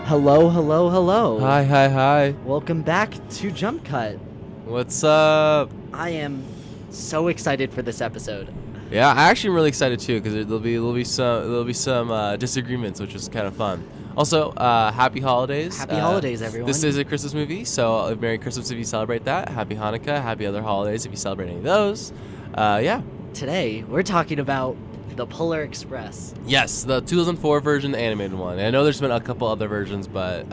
Hello, hello, hello. Hi. Welcome back to Jumpcut. What's up? I am so excited for this episode. Yeah, I actually am really excited too because there'll be some disagreements, which is kind of fun. Also, happy holidays. Happy holidays, everyone. This is a Christmas movie, so Merry Christmas if you celebrate that. Happy Hanukkah. Happy other holidays if you celebrate any of those. Yeah. Today, we're talking about the Polar Express. Yes, the 2004 version, the animated one. I know there's been a couple other versions, but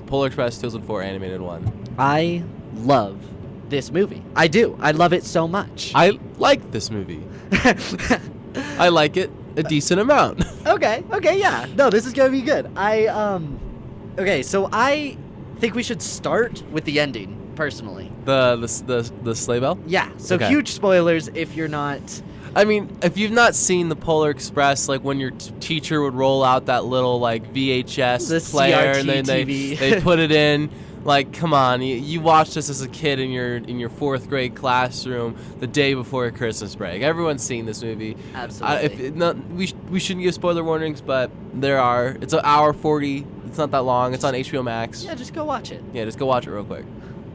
Polar Express 2004 animated one. I love this movie. I do. I love it so much. I like this movie. I like it a decent amount. Okay, yeah. No, this is gonna be good. Okay, so I think we should start with the ending, personally. The sleigh bell? Yeah, so Okay. huge spoilers if you're not... I mean, if you've not seen the Polar Express, like when your teacher would roll out that little like VHS The player CRT and then TV. they put it in, like, come on, you watched this as a kid in your fourth grade classroom the day before Christmas break. Everyone's seen this movie. Absolutely. We shouldn't give spoiler warnings, but there are. It's an hour 40. It's not that long. It's on HBO Max. Yeah, just go watch it. Yeah, just go watch it real quick.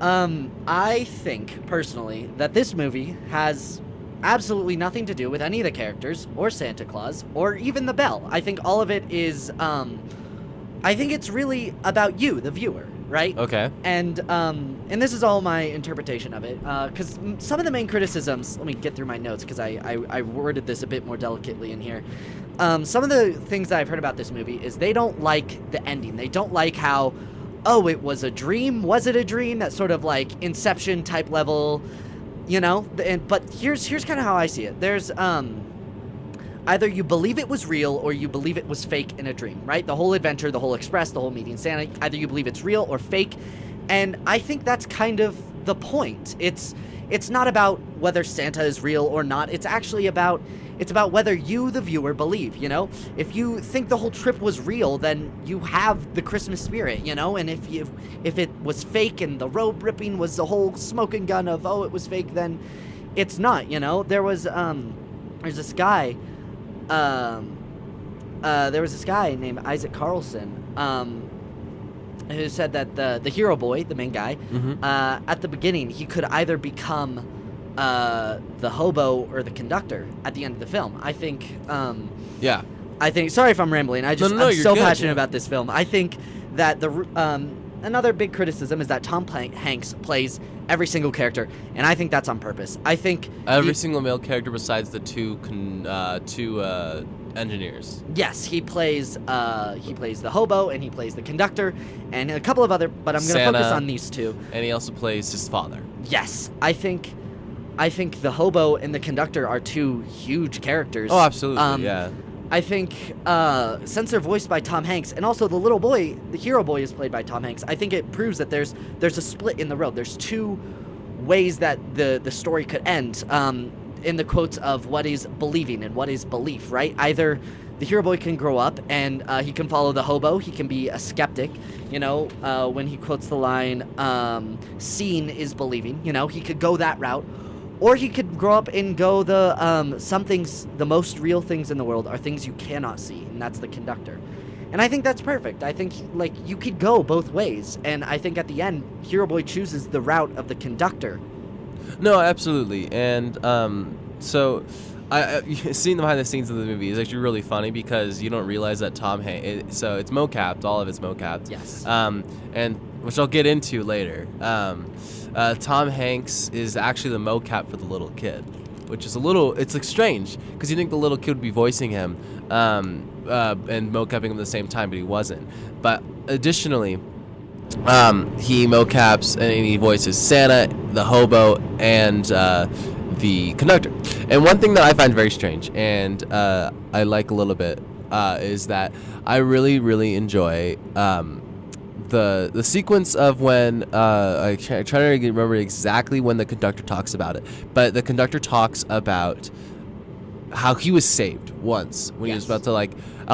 I think, personally, that this movie has absolutely nothing to do with any of the characters, or Santa Claus, or even the bell. I think all of it is, I think it's really about you, the viewer, right? Okay. And this is all my interpretation of it, because some of the main criticisms, let me get through my notes, because I worded this a bit more delicately in here. Some of the things that I've heard about this movie is they don't like the ending. They don't like how, oh, it was a dream? Was it a dream? That sort of, like, Inception type level, you know? But here's kind of how I see it. There's, either you believe it was real or you believe it was fake in a dream, right? The whole adventure, the whole express, the whole meeting Santa, either you believe it's real or fake. And I think that's kind of the point. It's not about whether Santa is real or not. It's actually about whether you, the viewer, believe, you know? If you think the whole trip was real, then you have the Christmas spirit, you know? And if it was fake and the robe ripping was the whole smoking gun of, oh, it was fake, then it's not, you know? There's this guy named Isaac Carlson, who said that the hero boy, the main guy, at the beginning, he could either become the hobo or the conductor at the end of the film. I think, Yeah. sorry if I'm rambling, I'm you're so good, passionate yeah. about this film. I think that another big criticism is that Tom Hanks plays every single character, and I think that's on purpose. I think Every single male character besides the two engineers. Yes, he plays the hobo and he plays the conductor and a couple of other, but I'm going to Santa, focus on these two. And he also plays his father. Yes, I think the hobo and the conductor are two huge characters. Oh, absolutely, yeah. I think since they're voiced by Tom Hanks, and also the little boy, the hero boy, is played by Tom Hanks, I think it proves that there's a split in the road. There's two ways that the story could end. In the quotes of what is believing and what is belief, right? Either the hero boy can grow up and he can follow the hobo, he can be a skeptic, you know, when he quotes the line, seeing is believing, you know, he could go that route. Or he could grow up and go some things, the most real things in the world are things you cannot see, and that's the conductor. And I think that's perfect. I think, like, you could go both ways, and I think at the end, hero boy chooses the route of the conductor. No, absolutely. And so seeing the behind the scenes of the movie is actually really funny because you don't realize that Tom Hanks, so it's mocapped, all of it's mocapped. Yes. And which I'll get into later. Tom Hanks is actually the mocap for the little kid, which is it's like strange because you think the little kid would be voicing him and mocapping him at the same time, but he wasn't. But additionally, he mocaps and he voices Santa, the hobo, and the conductor. And one thing that I find very strange and I like a little bit is that I really, really enjoy the sequence of when I try to remember exactly when the conductor talks about it, but the conductor talks about how he was saved once when he was about to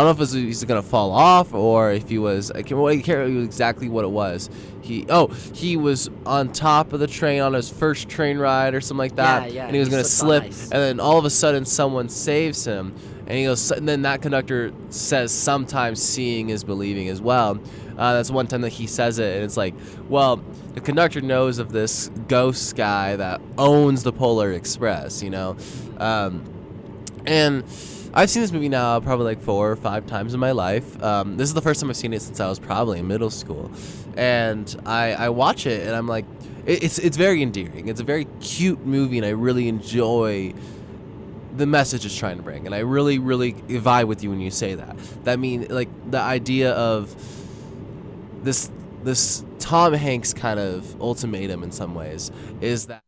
don't know if he's gonna fall off or if he was. I can't remember exactly what it was. He was on top of the train on his first train ride or something like that, Yeah, and he was gonna slip, on ice. and then all of a sudden someone saves him, and he goes. And then that conductor says, "Sometimes seeing is believing" as well. That's one time that he says it, and it's like, well, the conductor knows of this ghost guy that owns the Polar Express, you know, and I've seen this movie now probably like 4 or 5 times in my life. This is the first time I've seen it since I was probably in middle school, and I watch it and I'm like, it's very endearing. It's a very cute movie, and I really enjoy the message it's trying to bring, and I really, really vibe with you when you say that. That means like the idea of this Tom Hanks kind of ultimatum in some ways is that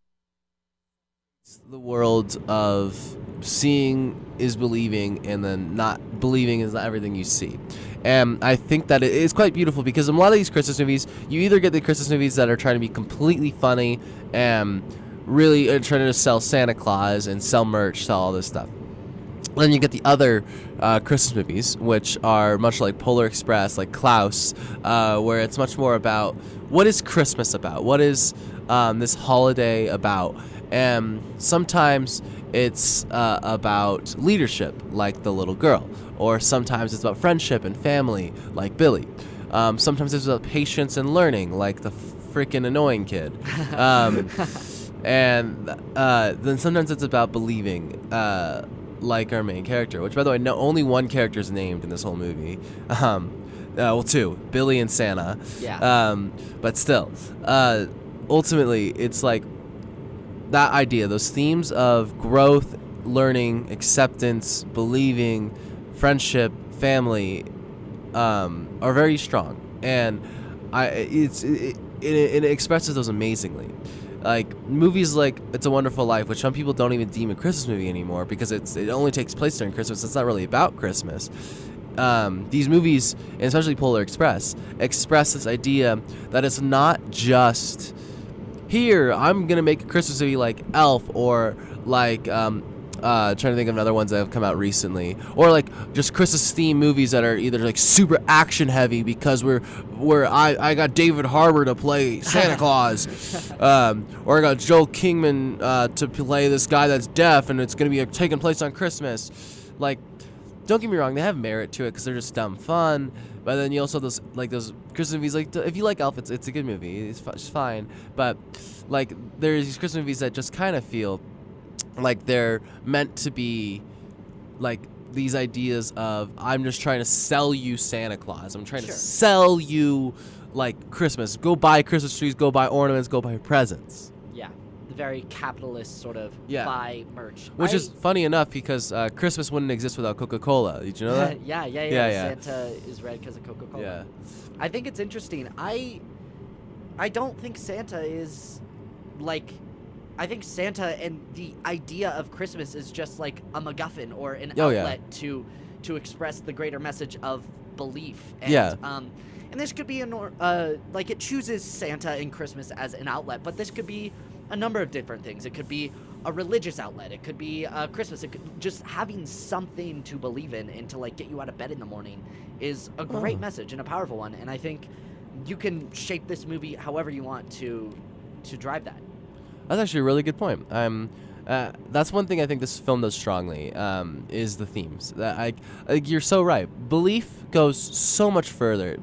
the world of seeing is believing, and then not believing is not everything you see. And I think that it is quite beautiful, because in a lot of these Christmas movies, you either get the Christmas movies that are trying to be completely funny and really are trying to sell Santa Claus and sell merch, sell all this stuff. Then you get the other Christmas movies, which are much like Polar Express, like Klaus, where it's much more about what is Christmas about? What is this holiday about? And sometimes it's about leadership, like The Little Girl. Or sometimes it's about friendship and family, like Billy. Sometimes it's about patience and learning, like the freaking annoying kid. And then sometimes it's about believing, like our main character, which, by the way, only one character is named in this whole movie. Well, 2, Billy and Santa. Yeah. But still, ultimately, it's like that idea, those themes of growth, learning, acceptance, believing, friendship, family, are very strong, and it expresses those amazingly. Like movies like It's a Wonderful Life, which some people don't even deem a Christmas movie anymore because it only takes place during Christmas. It's not really about Christmas. These movies, and especially Polar Express, express this idea that it's not just, here, I'm going to make a Christmas movie like Elf, or like, trying to think of other ones that have come out recently, or like just Christmas themed movies that are either like super action heavy because I got David Harbour to play Santa Claus, or I got Joel Kingman to play this guy that's deaf, and it's gonna be taking place on Christmas. Like, don't get me wrong, they have merit to it because they're just dumb fun. But then you also have those Christmas movies, like if you like Elf, it's a good movie, it's fine. But like there's these Christmas movies that just kind of feel like they're meant to be like these ideas of, I'm just trying to sell you Santa Claus. I'm trying to sell you like Christmas. Go buy Christmas trees, go buy ornaments, go buy presents. Yeah. The very capitalist sort of buy merch. Which is funny enough because Christmas wouldn't exist without Coca-Cola. Did you know that? Yeah. Santa is red because of Coca-Cola. Yeah. I think it's interesting. I don't think Santa is like... I think Santa and the idea of Christmas is just like a MacGuffin or an outlet to express the greater message of belief. And, and this could be like it chooses Santa and Christmas as an outlet, but this could be a number of different things. It could be a religious outlet. It could be Christmas. It could, just having something to believe in and to like get you out of bed in the morning is a great message and a powerful one. And I think you can shape this movie however you want to drive that. That's actually a really good point. That's one thing I think this film does strongly, is the themes. You're so right. Belief goes so much further.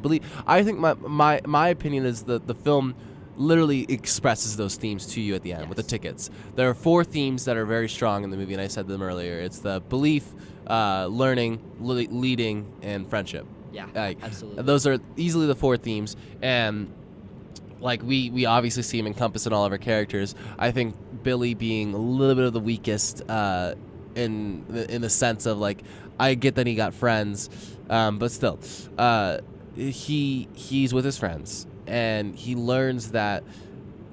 I think my opinion is that the film literally expresses those themes to you at the end with the tickets. There are 4 themes that are very strong in the movie, and I said them earlier. It's the belief, learning, leading, and friendship. Yeah, absolutely. Those are easily the 4 themes, and like we obviously see him encompassed in all of our characters. I think Billy being a little bit of the weakest in the sense of like, I get that he got friends, but still, he's with his friends, and he learns that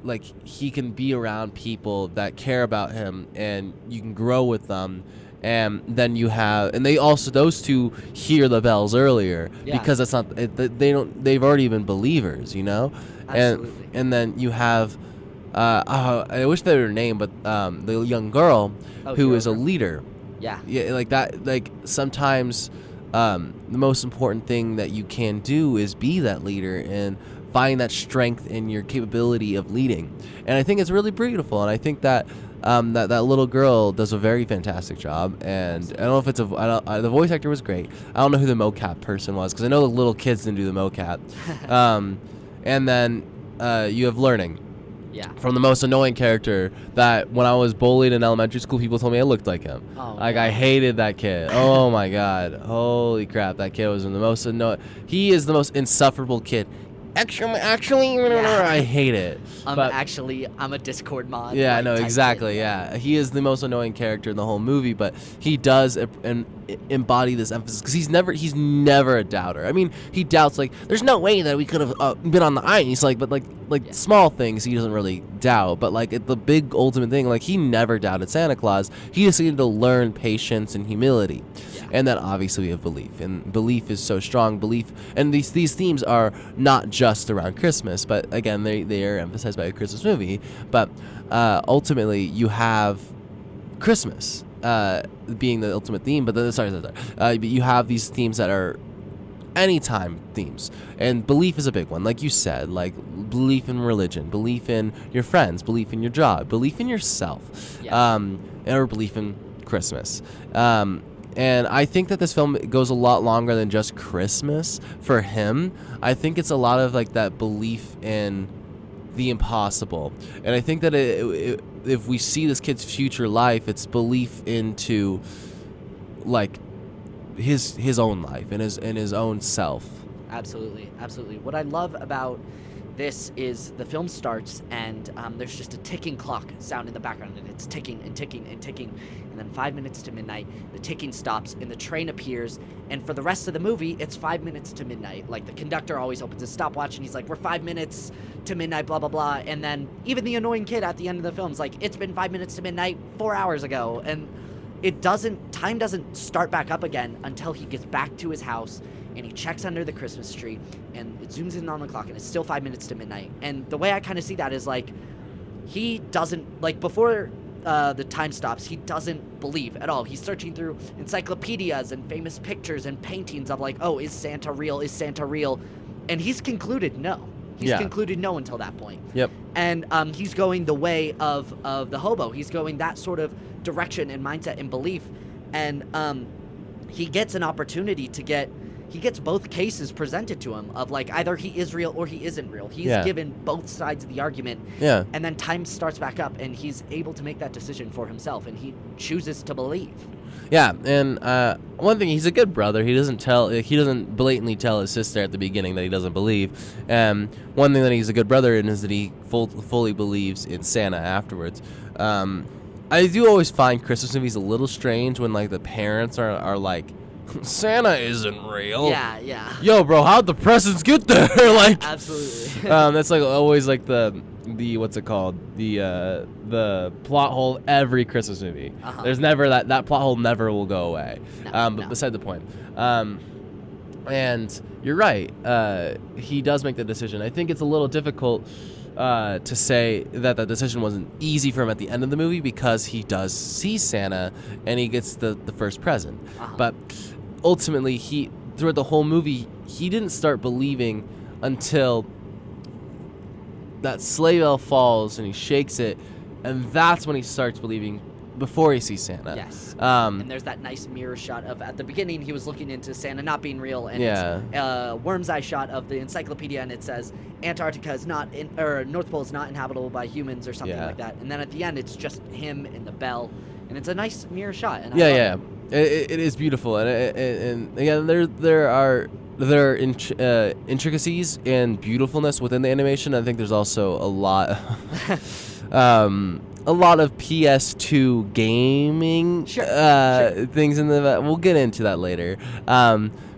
like he can be around people that care about him, and you can grow with them. And then you have, and they also, those 2 hear the bells earlier because that's not, they've already been believers, you know? Absolutely. And then you have, I wish they were named, but the young girl who is a leader. Yeah. Yeah, like that, like sometimes the most important thing that you can do is be that leader and find that strength in your capability of leading. And I think it's really beautiful. And I think that that little girl does a very fantastic job. And I don't know if it's the voice actor was great. I don't know who the mocap person was, because I know the little kids didn't do the mocap. And then you have learning. Yeah. From the most annoying character that when I was bullied in elementary school, people told me I looked like him. Oh, like, no. I hated that kid. Oh, my God. Holy crap. That kid was the most annoying. He is the most insufferable kid. Actually, Yeah. I hate it. I'm But- a Discord mod. yeah, like, no, type exactly. kid. Yeah, he is the most annoying character in the whole movie, but he does embody this emphasis because he's never a doubter. I mean, he doubts like there's no way that we could have been on the ice, like, but like Yeah. small things he doesn't really doubt, but like the big ultimate thing, like he never doubted Santa Claus. He just needed to learn patience and humility. Yeah. And then obviously we have belief, and belief is so strong. Belief, and these themes are not just around Christmas, but again they are emphasized by a Christmas movie. But ultimately you have Christmas being the ultimate theme. But then but you have these themes that are anytime themes, and belief is a big one, like you said, like belief in religion, belief in your friends, belief in your job, belief in yourself, Yeah. or belief in Christmas. And I think that this film goes a lot longer than just Christmas for him. I think it's a lot of like that belief in the impossible. And I think that if we see this kid's future life, it's belief into like his own life and his own self. Absolutely. What I love about this is the film starts and there's just a ticking clock sound in the background, and it's ticking and ticking and ticking, and then 5 minutes to midnight, the ticking stops and the train appears, and for the rest of the movie, it's 5 minutes to midnight. Like, the conductor always opens his stopwatch and he's like, we're 5 minutes to midnight, blah, blah, blah, and then even the annoying kid at the end of the film is like, it's been 5 minutes to midnight 4 hours ago, and time doesn't start back up again until he gets back to his house and he checks under the Christmas tree and it zooms in on the clock and it's still 5 minutes to midnight. And the way I kind of see that is like, he doesn't, like, before the time stops, he doesn't believe at all. He's searching through encyclopedias and famous pictures and paintings of like, oh, is Santa real? And he's concluded no. He's concluded no until that point. Yep. And he's going the way of the hobo. He's going that sort of direction and mindset and belief. And he gets an opportunity he gets both cases presented to him of like, either he is real or he isn't real. He's given both sides of the argument. Yeah. And then time starts back up and he's able to make that decision for himself, and he chooses to believe. Yeah, and one thing, he's a good brother. He doesn't blatantly tell his sister at the beginning that he doesn't believe. One thing that he's a good brother in is that he fully believes in Santa afterwards. I do always find Christmas movies a little strange when like the parents are like, Santa isn't real. Yeah. Yo, bro, how'd the presents get there? Like, Absolutely. that's like always like the what's it called, the plot hole every Christmas movie. Uh-huh. There's never that plot hole never will go away. No. But beside the point. And you're right. He does make the decision. I think it's a little difficult to say that the decision wasn't easy for him at the end of the movie, because he does see Santa and he gets the first present. Uh-huh. But ultimately, throughout the whole movie, he didn't start believing until that sleigh bell falls and he shakes it, and that's when he starts believing, before he sees Santa. Yes. Um, And there's that nice mirror shot of, at the beginning, he was looking into Santa not being real, and Yeah. it's a worm's eye shot of the encyclopedia, and it says Antarctica is not or North Pole is not inhabitable by humans or something Yeah. like that. And then at the end, it's just him and the bell, and it's a nice mirror shot. And I Yeah, love yeah. it. It is beautiful, and again, there are intricacies and beautifulness within the animation. I think there's also a lot, a lot of PS2 gaming Sure. things in the. We'll get into that later.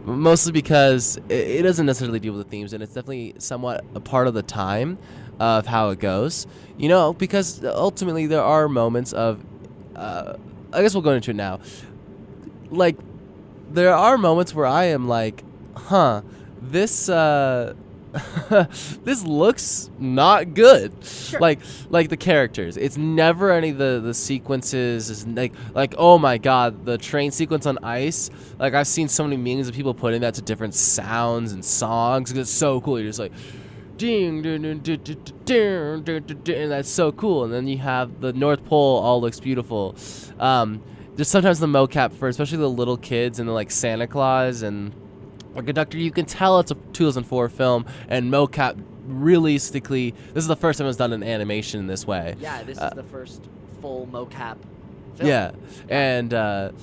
Mostly because it doesn't necessarily deal with the themes, and it's definitely somewhat a part of the time of how it goes. You know, because ultimately there are moments of. I guess we'll go into it now. Like, there are moments where I am like, this this looks not good. Sure. Like the characters. It's never any of the sequences is like oh my god, the train sequence on ice. Like I've seen so many memes of people putting that to different sounds and songs. It's so cool. You're just like ding, ding, ding, ding, ding, ding, ding, ding, ding, and that's so cool. And then you have the North Pole all looks beautiful. There's sometimes the mocap for especially the little kids and the like Santa Claus and the conductor, you can tell it's a 2004 film, and mocap realistically, this is the first time it's done in animation in this way. Yeah, this is the first full mocap film. Yeah, and I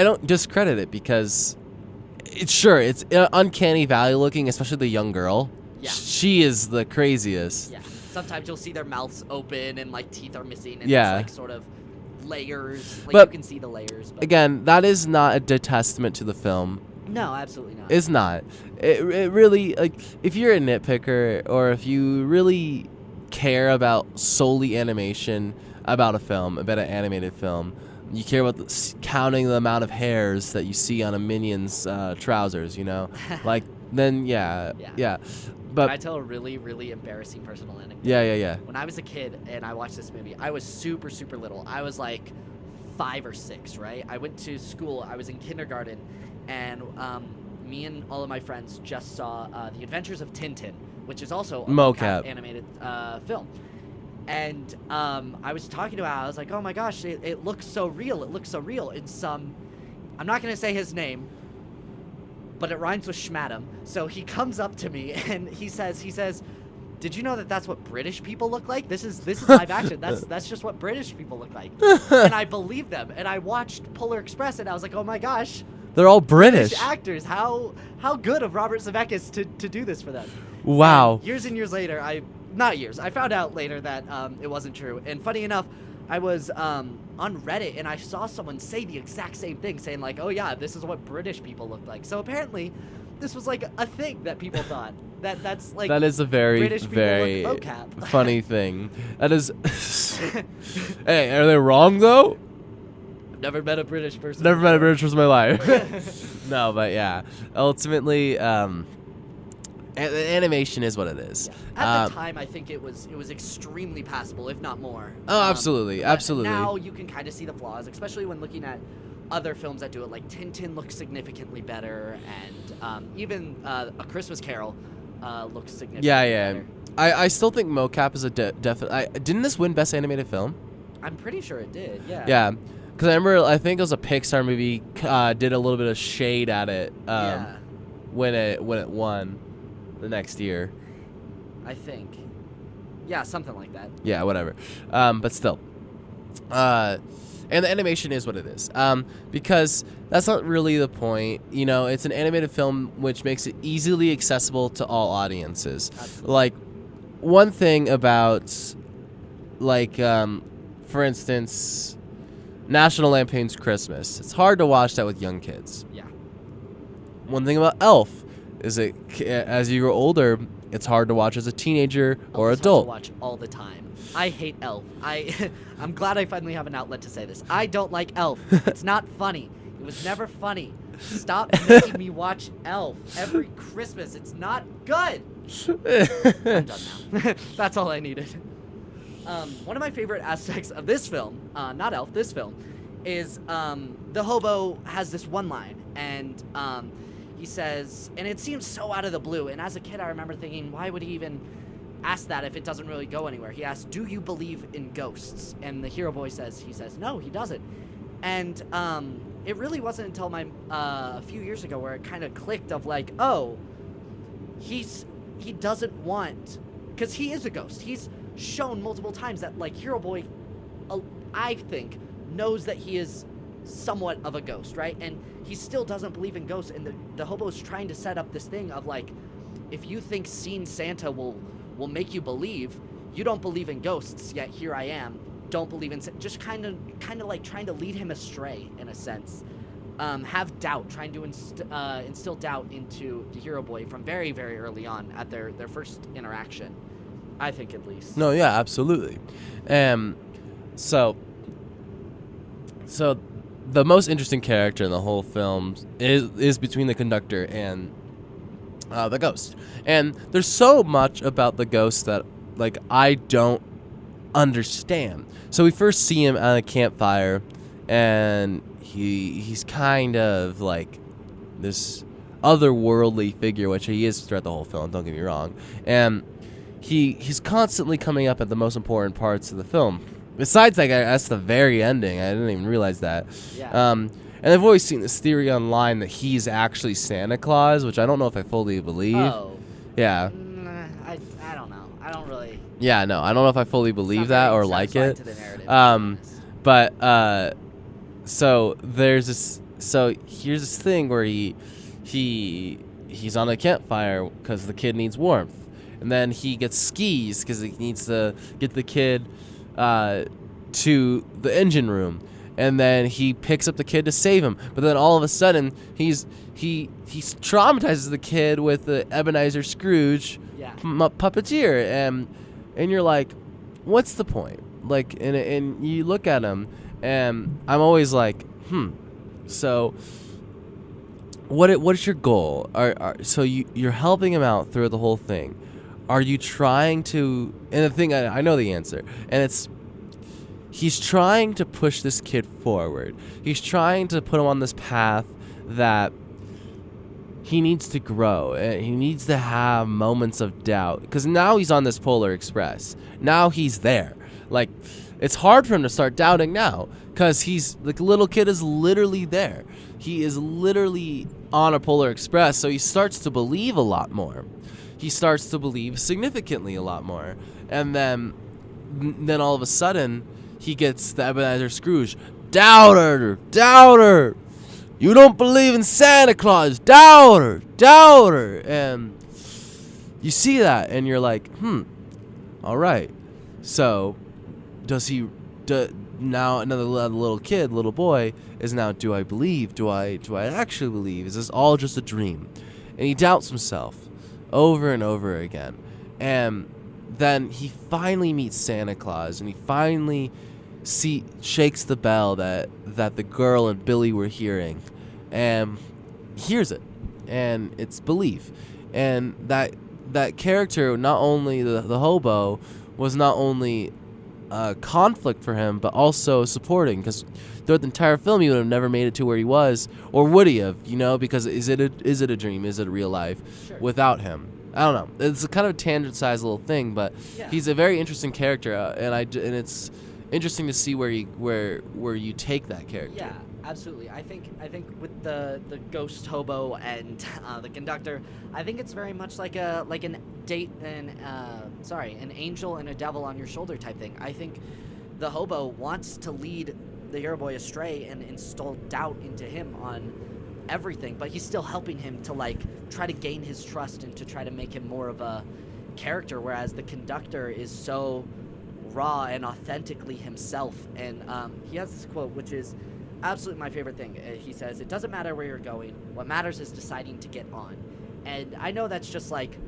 don't discredit it because it's uncanny valley looking, especially the young girl. Yeah. She is the craziest. Yeah. Sometimes you'll see their mouths open and like teeth are missing and Yeah. it's like sort of layers. Like But you can see the layers. But again, that is not a testament to the film. no, absolutely not. It's not. It really, like, if you're a nitpicker or if you really care about solely animation about a film, about an animated film, you care about counting the amount of hairs that you see on a minion's trousers, you know? Like, then, yeah. Can I But, tell a really, really embarrassing personal anecdote? yeah. When I was a kid and I watched this movie, I was super, super little. I was like 5 or 6, right? I went to school. I was in kindergarten, and me and all of my friends just saw The Adventures of Tintin, which is also a Mocap animated film. And I was talking to Al. I was like, oh my gosh, it looks so real. It looks so real. It's I'm not going to say his name, but it rhymes with Schmadam. So he comes up to me and he says, did you know that that's what British people look like? This is live action. That's just what British people look like. And I believed them. And I watched Polar Express and I was like, oh my gosh, they're all British. actors. How good of Robert Zemeckis to do this for them. Wow. And years later, I found out later that it wasn't true. And funny enough, I was on Reddit and I saw someone say the exact same thing, saying like, oh yeah, this is what British people look like. So apparently this was like a thing that people thought. That's like, that is a very, British people very look mocap. funny thing. That is. Hey, are they wrong though? Never met a British person. Never met a British person in my life. No, but yeah. Ultimately, animation is what it is. Yeah. At the time, I think it was extremely passable, if not more. Oh, absolutely, but absolutely. Now you can kind of see the flaws, especially when looking at other films that do it. Like Tintin looks significantly better, and even A Christmas Carol looks significantly better. I still think mocap is a definite. Didn't this win Best Animated Film? I'm pretty sure it did. Yeah. Yeah. Because I remember, I think it was a Pixar movie, did a little bit of shade at it when it won the next year. I think. Yeah, something like that. Yeah, whatever. But still. And the animation is what it is. Because that's not really the point. You know, it's an animated film which makes it easily accessible to all audiences. Absolutely. Like, one thing about, like, for instance, National Lampoon's Christmas. It's hard to watch that with young kids. Yeah. One thing about Elf is that as you grow older, it's hard to watch as a teenager or Elf is hard adult. to watch all the time. I hate Elf. I'm glad I finally have an outlet to say this. I don't like Elf. It's not funny. It was never funny. Stop making me watch Elf every Christmas. It's not good. I'm done now. That's all I needed. One of my favorite aspects of this film, not Elf, this film, is the hobo has this one line, and he says, and it seems so out of the blue, and as a kid I remember thinking, why would he even ask that if it doesn't really go anywhere? He asks, do you believe in ghosts? And the hero boy says, no, he doesn't. And it really wasn't until a few years ago where it kind of clicked of like, oh, he doesn't want, because he is a ghost. He's shown multiple times that like hero boy, I think, knows that he is somewhat of a ghost, right? And he still doesn't believe in ghosts, and the hobo's trying to set up this thing of like, if you think seeing Santa will make you believe, you don't believe in ghosts, yet here I am, don't believe in just kind of like trying to lead him astray in a sense. Have doubt, trying to instill doubt into the hero boy from very, very early on at their first interaction, I think, at least. No, yeah, absolutely. So the most interesting character in the whole film is between the conductor and the ghost. And there's so much about the ghost that like I don't understand. So we first see him at a campfire, and he's kind of like this otherworldly figure, which he is throughout the whole film, don't get me wrong. And he's constantly coming up at the most important parts of the film. Besides, like, that's the very ending. I didn't even realize that. Yeah. And I've always seen this theory online that he's actually Santa Claus, which I don't know if I fully believe. Oh. Yeah. I don't know. I don't really. Yeah, no, I don't know if I fully believe that or like it. To the narrative, But so there's this. So here's this thing where he's on a campfire because the kid needs warmth, and then he gets skis because he needs to get the kid to the engine room, and then he picks up the kid to save him. But then all of a sudden he traumatizes the kid with the Ebenezer Scrooge puppeteer, and you're like, what's the point? Like, and you look at him, and I'm always like, so what is your goal? So you're helping him out through the whole thing. Are you trying to? And the thing, I know the answer, and it's he's trying to push this kid forward. He's trying to put him on this path that he needs to grow. He needs to have moments of doubt, because now he's on this Polar Express. Now he's there. Like, it's hard for him to start doubting now, because he's like, the little kid is literally there. He is literally on a Polar Express, so he starts to believe a lot more. He starts to believe significantly a lot more. And then all of a sudden, he gets the Ebenezer Scrooge. Doubter! Doubter! You don't believe in Santa Claus! Doubter! Doubter! And you see that, and you're like, all right. So, now another little boy is now, do I believe? Do I actually believe? Is this all just a dream? And he doubts himself over and over again. And then he finally meets Santa Claus, and he finally shakes the bell that the girl and Billy were hearing, and hears it, and it's belief. And that character, not only the hobo, was not only conflict for him, but also supporting, because throughout the entire film he would have never made it to where he was, or would he have, because is it a dream, is it real life? Sure. Without him? I don't know. It's a kind of tangent-sized little thing, but he's a very interesting character, and it's interesting to see where you take that character. Yeah, absolutely. I think with the ghost hobo and the conductor, I think it's very much like an angel and a devil on your shoulder type thing. I think the hobo wants to lead the hero boy astray and install doubt into him on everything, but he's still helping him to like try to gain his trust and to try to make him more of a character, whereas the conductor is so raw and authentically himself. And he has this quote, which is absolutely my favorite thing. He says, "It doesn't matter where you're going. What matters is deciding to get on." And I know that's just like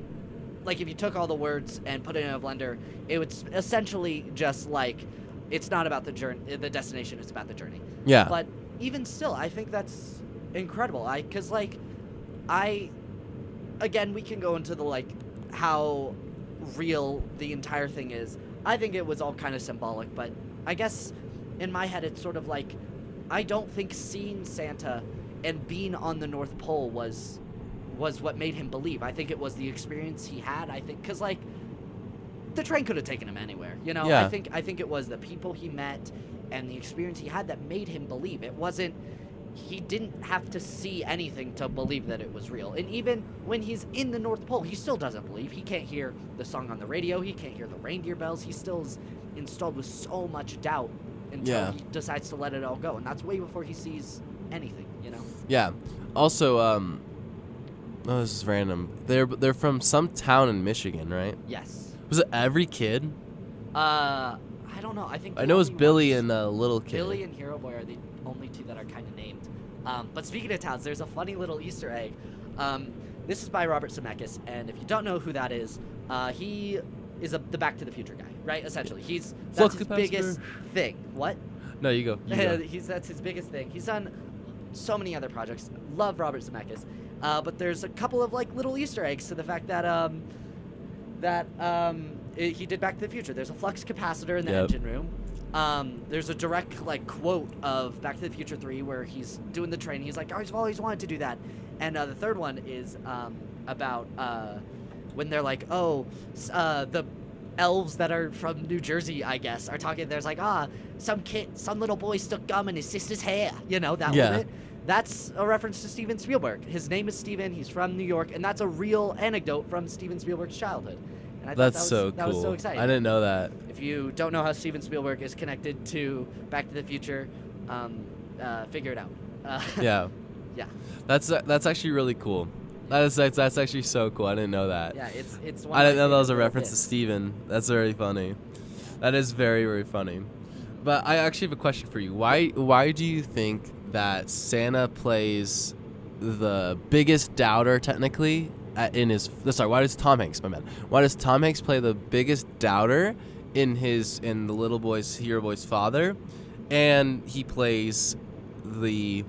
if you took all the words and put it in a blender, it would essentially just like, it's not about the journey, the destination, it's about the journey. Yeah. But even still, I think that's incredible. Again, we can go into the like how real the entire thing is. I think it was all kind of symbolic, but I guess in my head it's sort of like, I don't think seeing Santa and being on the North Pole was what made him believe. I think it was the experience he had. I think because like the train could have taken him anywhere, Yeah. I think it was the people he met and the experience he had that made him believe. It wasn't, he didn't have to see anything to believe that it was real. And even when he's in the North Pole, he still doesn't believe. He can't hear the song on the radio. He can't hear the reindeer bells. He still is installed with so much doubt until he decides to let it all go. And that's way before he sees anything, Yeah. Also, this is random. They're from some town in Michigan, right? Yes. Was it every kid? I don't know. I know it was Billy and Little Kid. Billy and Hero Boy are the only two that are kind of named. But speaking of towns, there's a funny little Easter egg. This is by Robert Zemeckis, and if you don't know who that is, he is the Back to the Future guy, right? Essentially, that's his biggest thing. What? No, you go. That's his biggest thing. He's done so many other projects. Love Robert Zemeckis. But there's a couple of like little Easter eggs to the fact that he did Back to the Future. There's a flux capacitor in the engine room. There's a direct like quote of Back to the Future 3 where he's doing the train. He's like, I've always wanted to do that. And the third one is about when they're like, the elves that are from New Jersey, I guess, are talking. There's like, some little boy stuck gum in his sister's hair. You know, that little bit. That's a reference to Steven Spielberg. His name is Steven. He's from New York, and that's a real anecdote from Steven Spielberg's childhood. And I thought that was so exciting. I didn't know that. If you don't know how Steven Spielberg is connected to Back to the Future, figure it out. Yeah. Yeah. That's actually really cool. That's actually so cool. I didn't know that. Yeah, it's one I of didn't my know that was a favorite reference to bits. Steven. That's very funny. That is very, very funny. But I actually have a question for you. Why do you think that Santa plays the biggest doubter technically why does Tom Hanks, my man? Why does Tom Hanks play the biggest doubter in the little boy's hero boy's father, and he plays the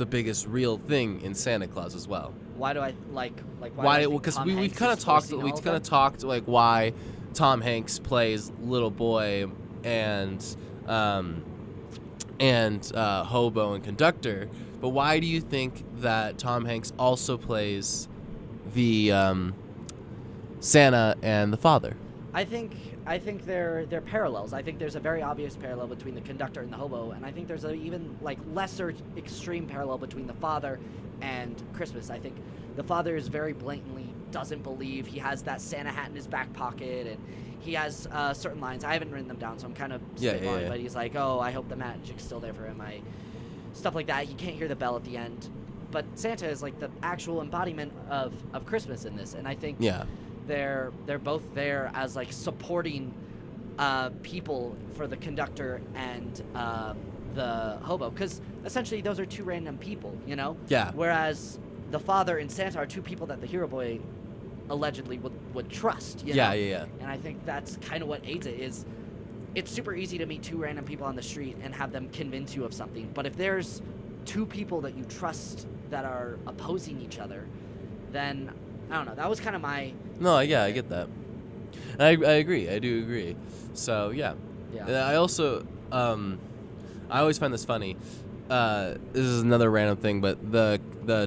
biggest real thing in Santa Claus as well? Why do I like Why? Because we've kind of talked like why Tom Hanks plays little boy and hobo and conductor, but why do you think that Tom Hanks also plays the Santa and the father? I think they're parallels. I think there's a very obvious parallel between the conductor and the hobo, and I think there's an even like lesser extreme parallel between the father and Christmas. I think the father is very blatantly doesn't believe. He has that Santa hat in his back pocket, and he has certain lines. I haven't written them down, so I'm kind of spitballing, but he's like, I hope the magic's still there for him. Stuff like that. He can't hear the bell at the end. But Santa is like the actual embodiment of Christmas in this, and I think they're both there as like supporting people for the conductor and the hobo, because essentially those are two random people, you know? Yeah. Whereas the father and Santa are two people that the hero boy allegedly would trust, you know? Yeah. And I think that's kind of what aids it is. It's super easy to meet two random people on the street and have them convince you of something. But if there's two people that you trust that are opposing each other, then, I don't know. That was kind of my... No, yeah, I get that. And I agree. I do agree. So, yeah. Yeah. And I also... I always find this funny. This is another random thing, but the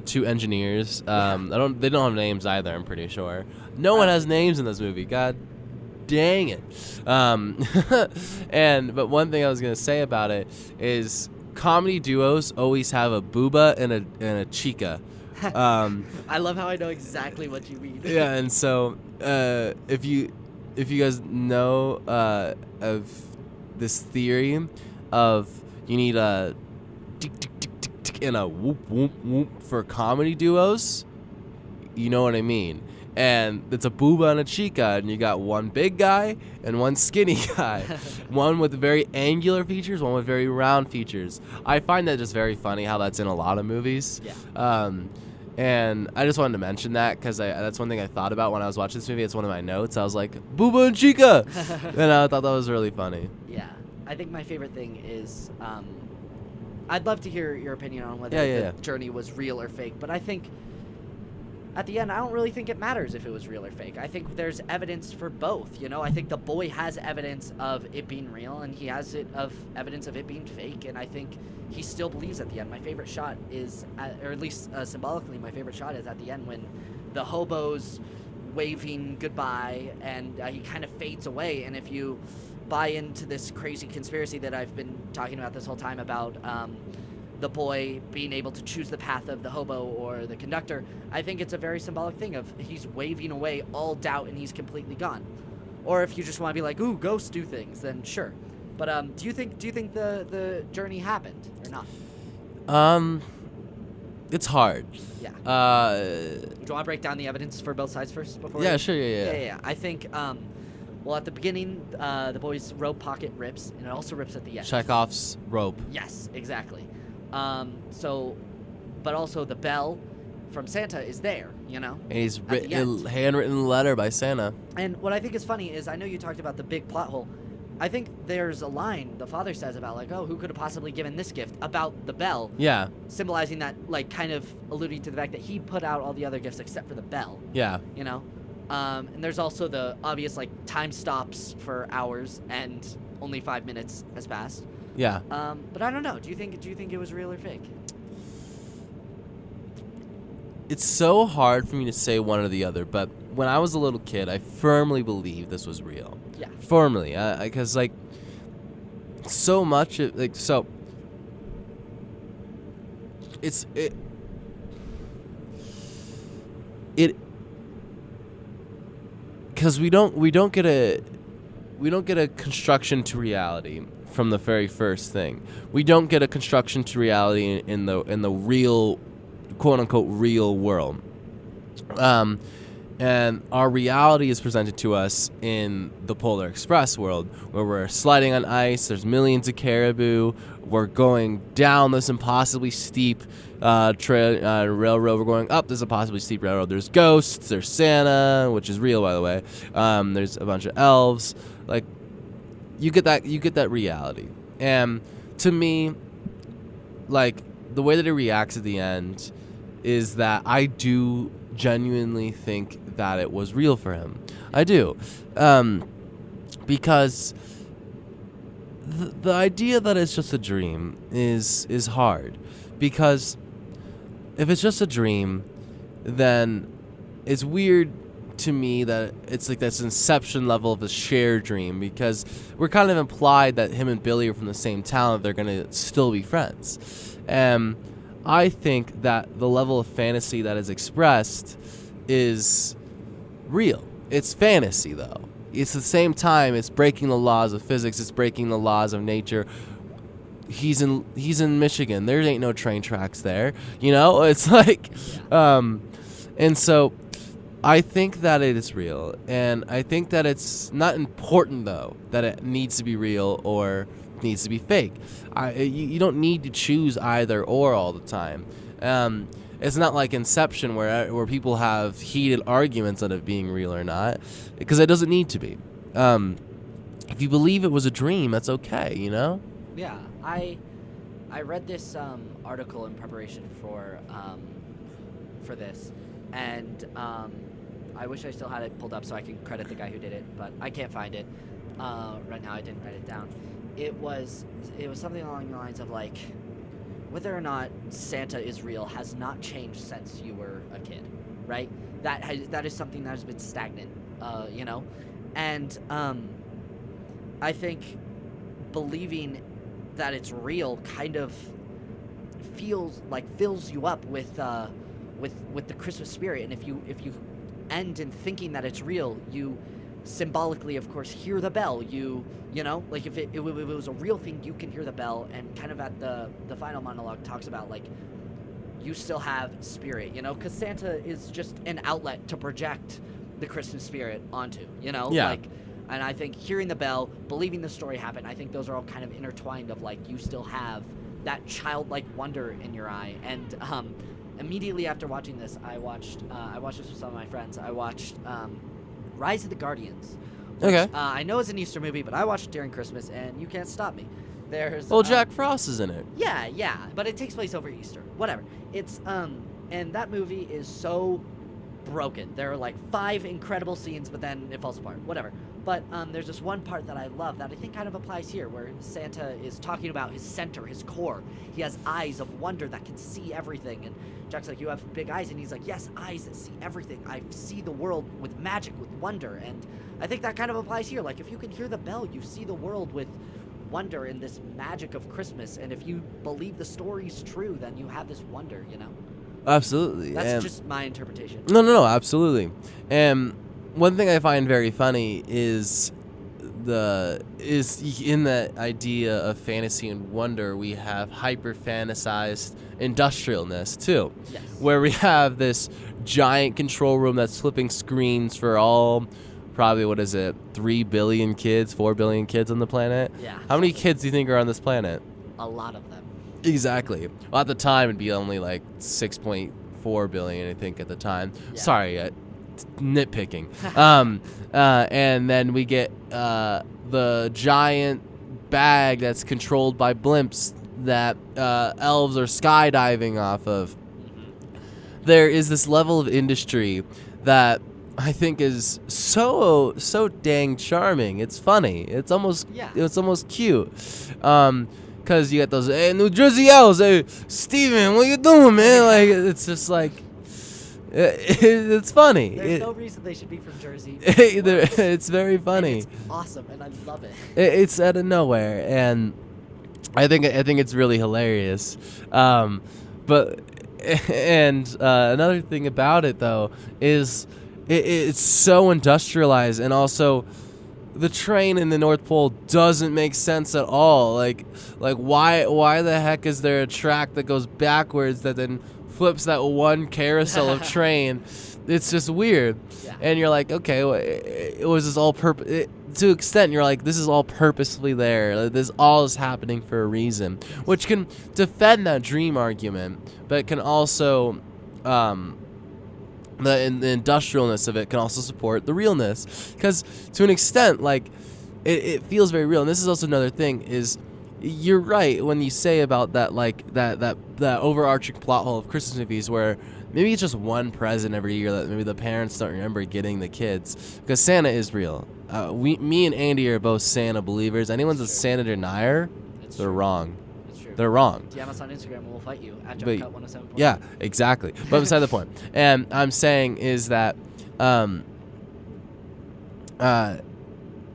two engineers, they don't have names either, I'm pretty sure. No one has names in this movie. God dang it. But one thing I was gonna say about it is comedy duos always have a booba and a chica. I love how I know exactly what you mean. Yeah, and so if you guys know of this theory of you need a tick tick tick tick tick and a whoop whoop whoop for comedy duos, you know what I mean. And it's a booba and a chica, and you got one big guy and one skinny guy. One with very angular features, one with very round features. I find that just very funny how that's in a lot of movies. Yeah. And I just wanted to mention that because that's one thing I thought about when I was watching this movie. It's one of my notes. I was like, booba and chica! And I thought that was really funny. Yeah. I think my favorite thing is, I'd love to hear your opinion on whether the journey was real or fake, but I think at the end, I don't really think it matters if it was real or fake. I think there's evidence for both, you know? I think the boy has evidence of it being real, and he has evidence of it being fake, and I think he still believes at the end. My favorite shot is, or at least symbolically, my favorite shot is at the end when the hobo's waving goodbye, and he kind of fades away, and if you buy into this crazy conspiracy that I've been talking about this whole time about the boy being able to choose the path of the hobo or the conductor, I think it's a very symbolic thing of he's waving away all doubt and he's completely gone. Or if you just want to be like, ooh, ghosts do things, then sure. But do you think the journey happened or not? It's hard. Yeah. Do you want to break down the evidence for both sides first before? Yeah, sure. Yeah. I think well, at the beginning, the boy's rope pocket rips, and it also rips at the end. Chekhov's rope. Yes, exactly. But also the bell from Santa is there, you know? And he's written a handwritten letter by Santa. And what I think is funny is, I know you talked about the big plot hole. I think there's a line the father says about, like, oh, who could have possibly given this gift about the bell, Yeah. symbolizing that, like, kind of alluding to the fact that he put out all the other gifts except for the bell, Yeah. you know? And there's also the obvious, like, time stops for hours and only 5 minutes has passed. Yeah. But I don't know. Do you think it was real or fake? It's so hard for me to say one or the other, but when I was a little kid, I firmly believed this was real. Yeah. Firmly, because like so much, so it's because we don't get a construction to reality from the very first thing. We don't get a construction to reality in the real, quote unquote, real world. And our reality is presented to us in the Polar Express world, where we're sliding on ice, there's millions of caribou, we're going down this impossibly steep railroad, we're going up this impossibly steep railroad, there's ghosts, there's Santa, which is real, by the way, there's a bunch of elves, like, you get that reality. And to me, like, the way that it reacts at the end is that I do genuinely think that it was real for him. I do. Because the idea that it's just a dream is hard. Because if it's just a dream, then it's weird to me that it's like this inception level of a shared dream, because we're kind of implied that him and Billy are from the same town, that they're going to still be friends. I think that the level of fantasy that is expressed is real. It's fantasy, though. It's at the same time, it's breaking the laws of physics. It's breaking the laws of nature. He's in Michigan. There ain't no train tracks there. You know, it's like, and so I think that it is real, and I think that it's not important, though, that it needs to be real or needs to be fake. You don't need to choose either or all the time. It's not like Inception where people have heated arguments on it being real or not, because it doesn't need to be. If you believe it was a dream, that's okay, you know? Yeah, I read this article in preparation for this, and I wish I still had it pulled up so I can credit the guy who did it, but I can't find it right now. I didn't write it down. It was something along the lines of, like, whether or not Santa is real has not changed since you were a kid, right? That is something that has been stagnant, you know? And I think believing that it's real kind of fills you up with the Christmas spirit. And if you end in thinking that it's real, you symbolically, of course, hear the bell. You know, like, if it was a real thing, you can hear the bell. And kind of at the final monologue talks about, like, you still have spirit, you know, because Santa is just an outlet to project the Christmas spirit onto, you know? Yeah. Like, and I think hearing the bell, believing the story happened, I think those are all kind of intertwined of, like, you still have that childlike wonder in your eye. And immediately after watching this, I watched this with some of my friends. I watched Rise of the Guardians. Which, Okay. I know it's an Easter movie, but I watched it during Christmas, and you can't stop me. There's Jack Frost is in it. Yeah, but it takes place over Easter. Whatever. It's and that movie is so broken. There are like 5 incredible scenes, but then it falls apart. Whatever. But there's this one part that I love that I think kind of applies here, where Santa is talking about his center, his core. He has eyes of wonder that can see everything. And Jack's like, you have big eyes. And he's like, yes, eyes that see everything. I see the world with magic, with wonder. And I think that kind of applies here. Like, if you can hear the bell, you see the world with wonder in this magic of Christmas. And if you believe the story's true, then you have this wonder, you know? Absolutely. That's just my interpretation. No, absolutely. And one thing I find very funny is in that idea of fantasy and wonder, we have hyper fantasized industrialness too. Yes. Where we have this giant control room that's flipping screens for all, probably, 3 billion kids, 4 billion kids on the planet? Yeah. How many kids do you think are on this planet? A lot of them. Exactly. Well, at the time, it'd be only like 6.4 billion, I think, at the time. Yeah. Sorry, nitpicking. And then we get the giant bag that's controlled by blimps that elves are skydiving off of. There is this level of industry that I think is so dang charming. It's funny. It's almost cute. Cause you got those New Jersey elves. Hey, Steven, what you doing, man? Like it's just like it's funny. There's no reason they should be from Jersey. It's very funny. And it's awesome, and I love it. It's out of nowhere, and I think it's really hilarious. But another thing about it though is it's so industrialized, and also the train in the North Pole doesn't make sense at all. Like why the heck is there a track that goes backwards that then flips that one carousel of train? It's just weird. Yeah. And you're like, okay, it was this all to an extent. You're like, this is all purposefully there. Like, this all is happening for a reason, which can defend that dream argument, but it can also the industrialness of it can also support the realness, because to an extent, like it feels very real. And this is also another thing is, you're right when you say about that, like that overarching plot hole of Christmas movies where maybe it's just one present every year that maybe the parents don't remember getting the kids, because Santa is real. Me and Andy are both Santa believers. Anyone that's a Santa denier, they're wrong. They're wrong. DM us on Instagram and we'll fight you at Jumpcut 107. Yeah, exactly. But beside the point. And I'm saying is that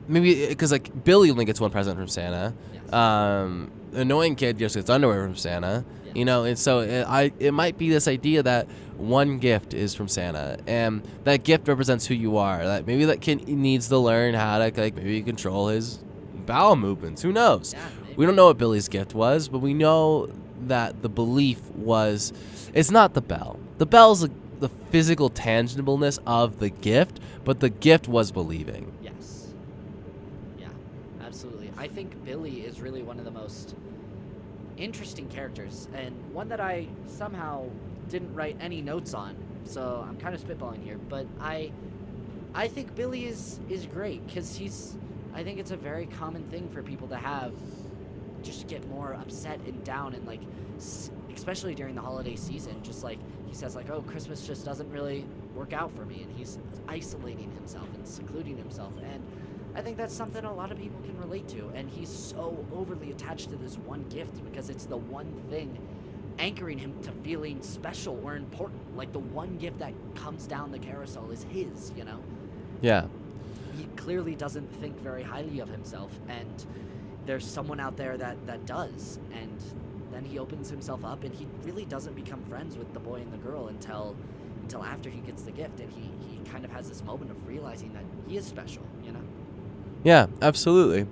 maybe because like Billy only gets one present from Santa. Yes. Annoying kid just gets underwear from Santa. Yes. You know, and so it might be this idea that one gift is from Santa, and that gift represents who you are. That maybe that kid needs to learn how to like maybe control his bowel movements. Who knows? Yeah. We don't know what Billy's gift was, but we know that the belief was, it's not the bell. The bell's the physical tangibleness of the gift, but the gift was believing. Yes. Yeah, absolutely. I think Billy is really one of the most interesting characters, and one that I somehow didn't write any notes on, so I'm kind of spitballing here, but I think Billy is great, because I think it's a very common thing for people to have, just get more upset and down, and like especially during the holiday season, just like he says, like, oh, Christmas just doesn't really work out for me, and he's isolating himself and secluding himself, and I think that's something a lot of people can relate to. And he's so overly attached to this one gift because it's the one thing anchoring him to feeling special or important. Like the one gift that comes down the carousel is his, you know? Yeah. He clearly doesn't think very highly of himself, and there's someone out there that does. And then he opens himself up, and he really doesn't become friends with the boy and the girl until after he gets the gift, and he kind of has this moment of realizing that he is special, you know? Yeah, absolutely.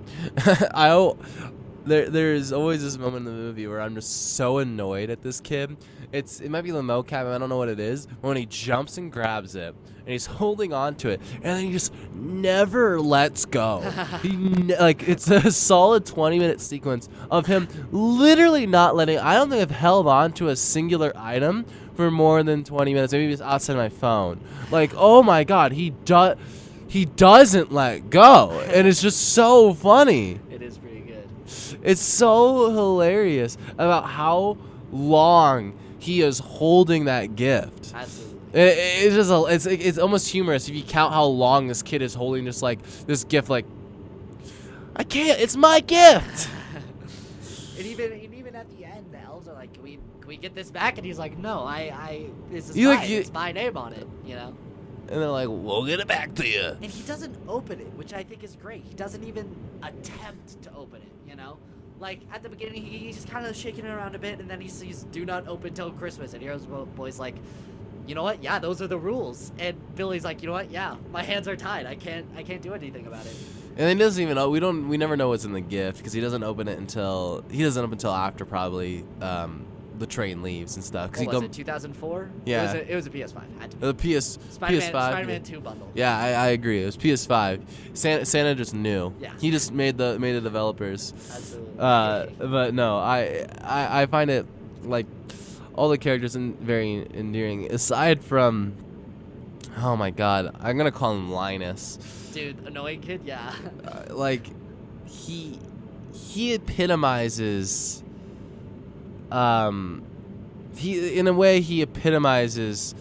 There's always this moment in the movie where I'm just so annoyed at this kid. It might be the mocap, I don't know what it is, but when he jumps and grabs it, and he's holding on to it, and then he just never lets go. It's a solid 20-minute sequence of him literally not letting. I don't think I've held on to a singular item for more than 20 minutes. Maybe it's outside my phone. Like, oh my God, he doesn't let go, and it's just so funny. It is pretty good. It's so hilarious about how long he is holding that gift. Absolutely. It's almost humorous if you count how long this kid is holding just like this gift. Like, I can't. It's my gift. and even at the end, the elves are like, "Can we get this back?" And he's like, "No, this is mine. It's my name on it." You know. And they're like, "We'll get it back to you." And he doesn't open it, which I think is great. He doesn't even attempt to open it. You know. Like, at the beginning, he's kind of shaking it around a bit, and then he sees "Do not open till Christmas," and Hero's boy's like, "You know what? Yeah, those are the rules." And Billy's like, "You know what? Yeah, my hands are tied. I can't do anything about it." And he doesn't even know. We never know what's in the gift because he doesn't open it until after probably the train leaves and stuff. What was it, 2004? Yeah. It was a PS5. The Spider-Man 2 bundle. Yeah, I agree. It was PS5. Santa just knew. Yeah. He just made the developers. Absolutely. But no, I find it like all the characters very endearing. Aside from oh my God, I'm gonna call him Linus. Dude, annoying kid, yeah. Like, he epitomizes, in a way, he epitomizes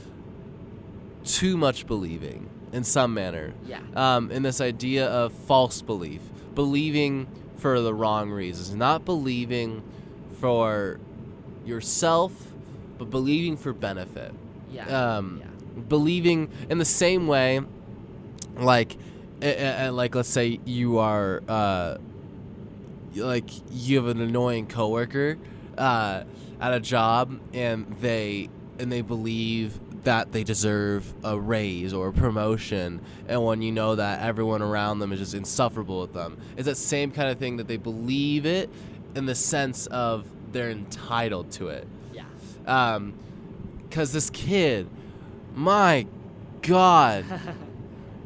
too much believing in some manner. Yeah. In this idea of false belief, believing for the wrong reasons, not believing for yourself, but believing for benefit. Yeah. Believing in the same way, like let's say you are, like you have an annoying coworker at a job, and they believe that they deserve a raise or a promotion, and when you know that everyone around them is just insufferable with them, it's that same kind of thing, that they believe it in the sense of they're entitled to it. Yeah. Because this kid, my God,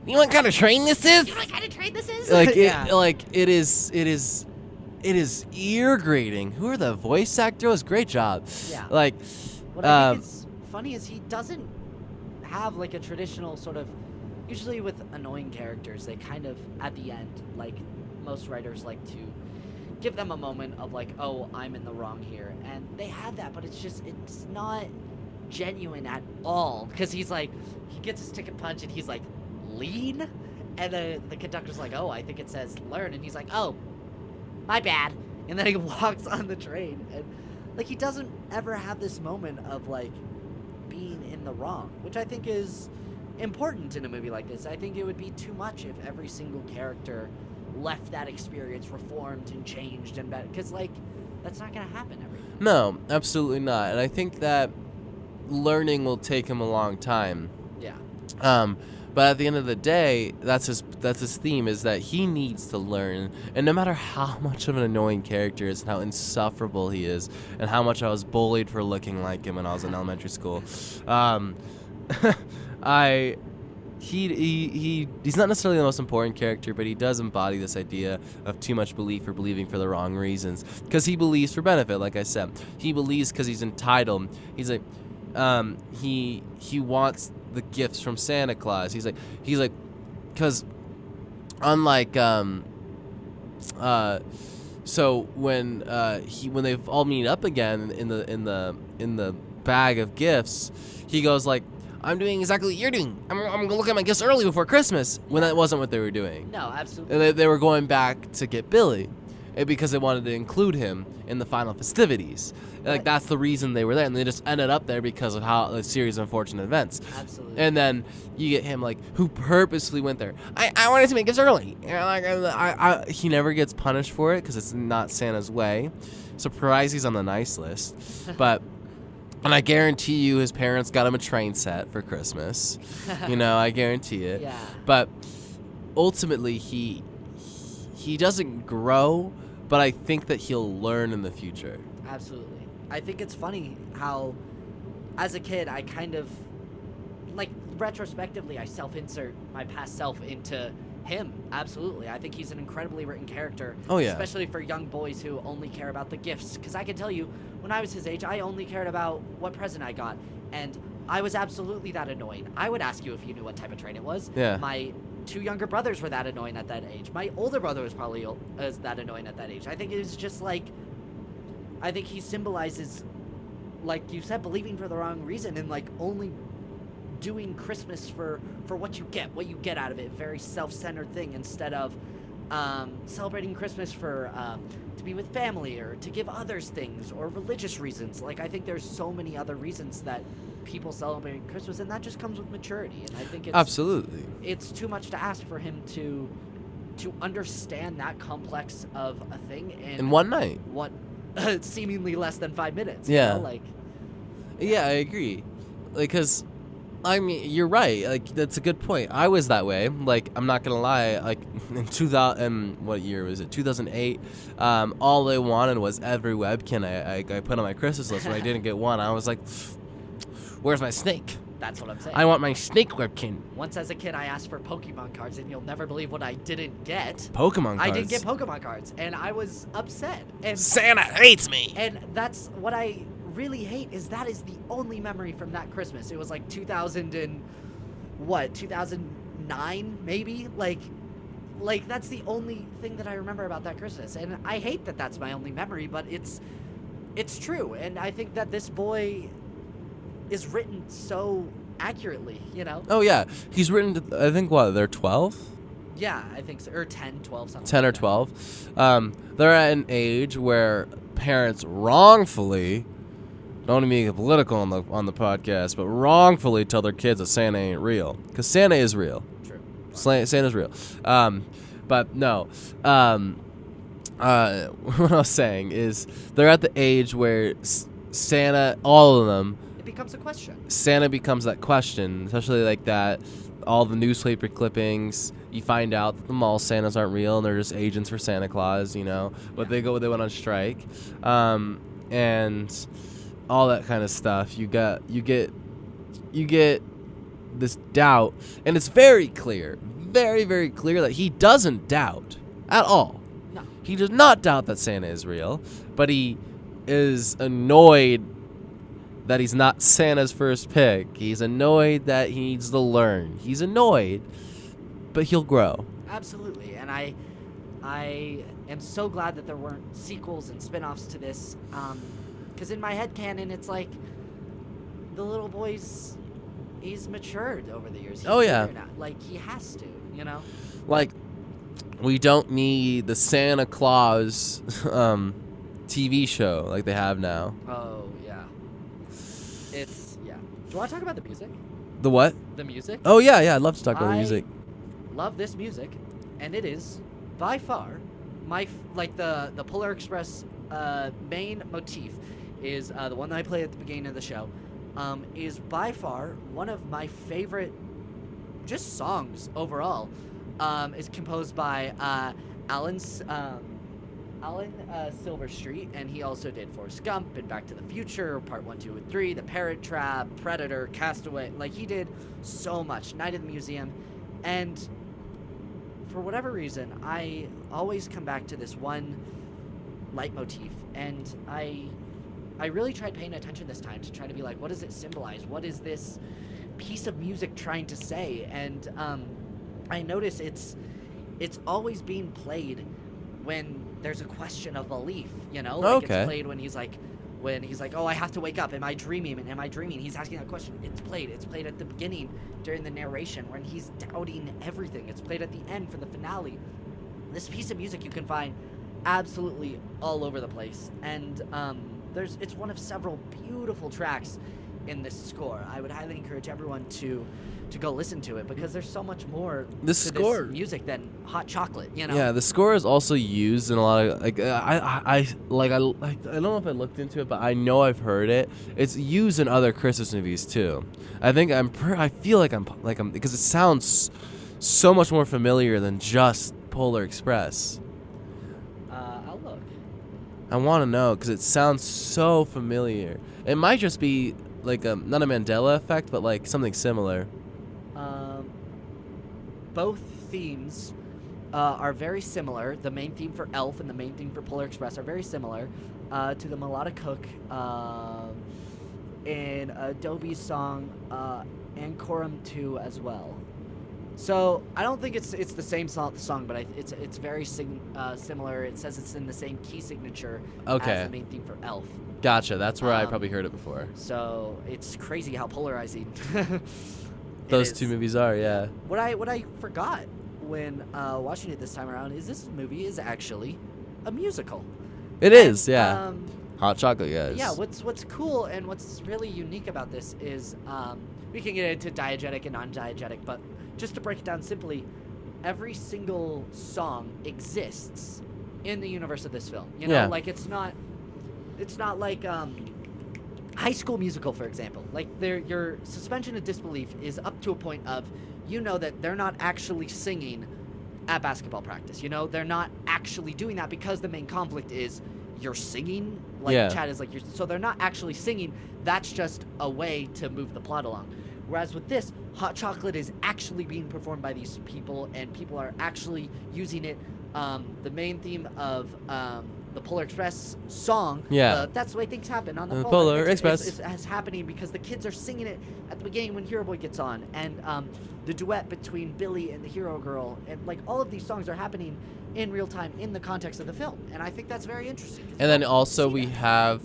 you know what kind of train this is? You know what kind of train this is? Like Yeah. it is ear grating. Who are the voice actors? Great job. Yeah. Like, What I think is funny is he doesn't have like a traditional sort of. Usually with annoying characters, they kind of at the end, like most writers like to give them a moment of like, oh, I'm in the wrong here, and they have that, but it's not genuine at all, because he's like, he gets his ticket punch and he's like, lean, and the conductor's like, oh, I think it says learn, and he's like, oh, my bad, and then he walks on the train, and like he doesn't ever have this moment of like being in the wrong, which I think is important in a movie like this. I think it would be too much if every single character left that experience reformed and changed and better, because like that's not gonna happen every time. no, absolutely not. And I think that learning will take him a long time. Yeah. But at the end of the day, that's his theme, is that he needs to learn. And no matter how much of an annoying character is, and how insufferable he is, and how much I was bullied for looking like him when I was in elementary school, he's not necessarily the most important character, but he does embody this idea of too much belief or believing for the wrong reasons. Because he believes for benefit, like I said. He believes because he's entitled. He's like, he wants the gifts from Santa Claus. He's like, because unlike, so when they all meet up again in the bag of gifts, he goes like, I'm doing exactly what you're doing. I'm gonna look at my gifts early before Christmas, when that wasn't what they were doing. No, absolutely. They were going back to get Billy, because they wanted to include him in the final festivities. Like, that's the reason they were there, and they just ended up there because of how a series of unfortunate events. Absolutely. And then you get him, like, who purposely went there. I wanted to make gifts early. Like, he never gets punished for it because it's not Santa's way. Surprise, he's on the nice list. But, and I guarantee you his parents got him a train set for Christmas. I guarantee it. Yeah. But ultimately, he doesn't grow, but I think that he'll learn in the future. Absolutely. I think it's funny how, as a kid, I kind of, like, retrospectively, I self-insert my past self into him. Absolutely. I think he's an incredibly written character. Oh, yeah. Especially for young boys who only care about the gifts. Because I can tell you, when I was his age, I only cared about what present I got. And I was absolutely that annoying. I would ask you if you knew what type of train it was. Yeah. My 2 younger brothers were that annoying at that age. My older brother was probably as that annoying at that age. I think it was just like, I think he symbolizes, like you said, believing for the wrong reason, and like only doing Christmas for what you get out of it. Very self-centered thing, instead of celebrating Christmas for to be with family, or to give others things, or religious reasons. Like, I think there's so many other reasons that people celebrate Christmas, and that just comes with maturity. And I think Absolutely. It's too much to ask for him to understand that complex of a thing in one night. What seemingly less than 5 minutes. Yeah. Like. Yeah, I agree. Like, cause, I mean, you're right. Like, that's a good point. I was that way. Like, I'm not gonna lie. Like, in 2000, what year was it? 2008. All I wanted was every Webkin I put on my Christmas list. When I didn't get one, I was like, "Where's my snake? That's what I'm saying. I want my snake Webkin." Once as a kid, I asked for Pokemon cards, and you'll never believe what I didn't get. Pokemon cards. I didn't get Pokemon cards, and I was upset. And Santa hates me. And that's what I really hate, is that is the only memory from that Christmas. It was like 2000 and what, 2009 maybe? Like that's the only thing that I remember about that Christmas, and I hate that that's my only memory, but it's true, and I think that this boy is written so accurately, you know? Oh yeah, he's written. I think what they're 12. Yeah, I think so, or 10, 12, something. 10 or like that. 12. They're at an age where parents wrongfully, don't want to make it political on the podcast, but wrongfully tell their kids that Santa ain't real, because Santa is real. True. Santa's real. But no. What I was saying is they're at the age where Santa, all of them, It becomes a question. Santa becomes that question, especially like that. All the newspaper clippings, you find out that the mall Santas aren't real and they're just agents for Santa Claus, you know. But they went on strike, and all that kind of stuff. You get this doubt, and it's very clear, very very clear that he doesn't doubt at all. No. He does not doubt that Santa is real, but he is annoyed that he's not Santa's first pick. He's annoyed that he needs to learn. He's annoyed, but he'll grow. Absolutely, and I am so glad that there weren't sequels and spin-offs to this, because in my headcanon, it's like the little boy's, he's matured over the years. He's yeah. now. Like, he has to, you know? Like, we don't need the Santa Claus TV show like they have now. Oh, yeah. It's, yeah. Do you want to talk about the music? The what? The music? Oh, yeah, I'd love to talk about the music. Love this music, and it is, by far, the Polar Express main motif is the one that I play at the beginning of the show, is by far one of my favorite just songs overall. It's composed by Alan Silverstreet, and he also did Forrest Gump and Back to the Future, Part 1, 2, and 3, The Parrot Trap, Predator, Castaway. Like, he did so much. Night at the Museum. And for whatever reason, I always come back to this one leitmotif, and I really tried paying attention this time to try to be like, what does it symbolize? What is this piece of music trying to say? And I notice it's always being played when there's a question of belief, you know? Like, okay. It's played when he's like, oh, I have to wake up. Am I dreaming? Am I dreaming? He's asking that question. It's played at the beginning during the narration when he's doubting everything. It's played at the end for the finale. This piece of music you can find absolutely all over the place. And it's one of several beautiful tracks in this score. I would highly encourage everyone to go listen to it, because there's so much more to this music than Hot Chocolate, you know? Yeah, the score is also used in a lot of, like, I don't know if I looked into it, but I know I've heard it. It's used in other Christmas movies too. I feel like I'm because it sounds so much more familiar than just Polar Express. I'll look. I want to know, because it sounds so familiar. It might just be like not a Mandela effect, but like something similar. Both themes are very similar. The main theme for Elf and the main theme for Polar Express are very similar to the melodic hook in Adobe's song Ancorum 2 as well. So I don't think it's the same song, but it's very similar. It says it's in the same key signature as the main theme for Elf. Gotcha. That's where I probably heard it before. So it's crazy how polarizing those two movies are. Yeah. What I forgot when watching it this time around is this movie is actually a musical. It is. Yeah. Hot Chocolate, guys. Yeah. What's cool and what's really unique about this is we can get into diegetic and non-diegetic, but just to break it down simply, every single song exists in the universe of this film. You know, yeah. Like it's not like High School Musical, for example. Like your suspension of disbelief is up to a point of, you know, that they're not actually singing at basketball practice. You know, they're not actually doing that because the main conflict is you're singing. Like Chad is like, so they're not actually singing. That's just a way to move the plot along. Whereas with this, Hot Chocolate is actually being performed by these people, and people are actually using it. The main theme of the Polar Express song. Yeah. That's the way things happen on the Polar Express. It's happening because the kids are singing it at the beginning when Hero Boy gets on, and the duet between Billy and the Hero Girl, and like all of these songs are happening in real time in the context of the film, and I think that's very interesting. And then also we have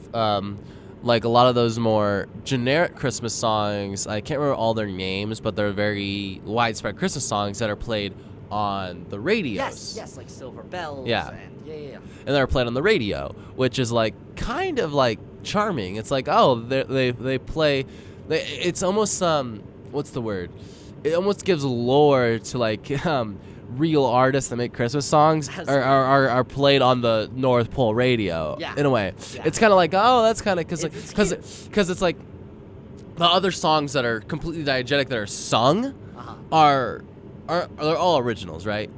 like a lot of those more generic Christmas songs. I can't remember all their names, but they're very widespread Christmas songs that are played on the radios. Yes, like Silver Bells. Yeah. And yeah. And they're played on the radio, which is like kind of like charming. It's like, oh, they play. It's almost what's the word? It almost gives lore to like real artists that make Christmas songs are played on the North Pole radio. Yeah. In a way, Yeah. it's kind of like, oh, that's kind of because It's it's like the other songs that are completely diegetic that are sung Uh-huh. are they're all originals, right?